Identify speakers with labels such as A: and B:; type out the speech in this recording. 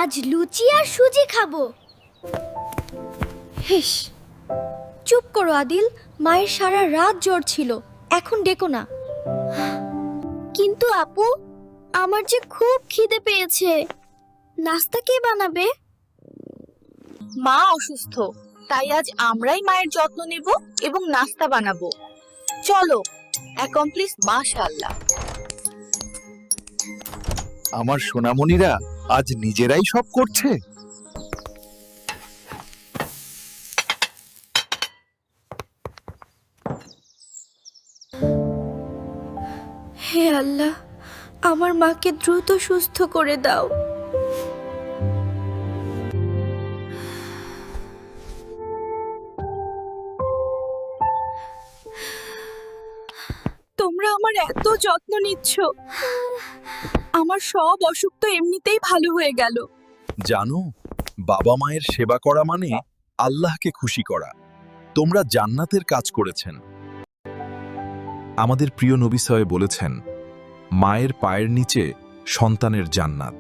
A: আজ লুচি আর সুজি খাবো। হিস, চুপ করো আদিল। মায়ের সারা রাত জ্বর ছিল, এখন ডেকো না। কিন্তু আপু, আমার যে খুব খিদে পেয়েছে। নাস্তা কে বানাবে?
B: মা অসুস্থ, তাই আজ আমরাই মায়ের যত্ন নেব এবং নাস্তা বানাবো। চলো। অ্যাকমপ্লিস মাশাআল্লাহ।
C: আমার সোনামণিরা আজ নিজেরাই সব করছে।
A: হে আল্লাহ, আমার মাকে দ্রুত সুস্থ করে দাও।
B: তোমরা আমার এত যত্ন নিচ্ছ, আমার সব অসুখ তো এমনিতেই ভালো হয়ে গেল।
C: জানো, বাবা মায়ের সেবা করা মানে আল্লাহকে খুশি করা। তোমরা জান্নাতের কাজ করেছেন। আমাদের প্রিয় নবী সাল্লাল্লাহু আলাইহি ওয়াসাল্লাম বলেছেন, মায়ের পায়ের নিচে সন্তানের জান্নাত।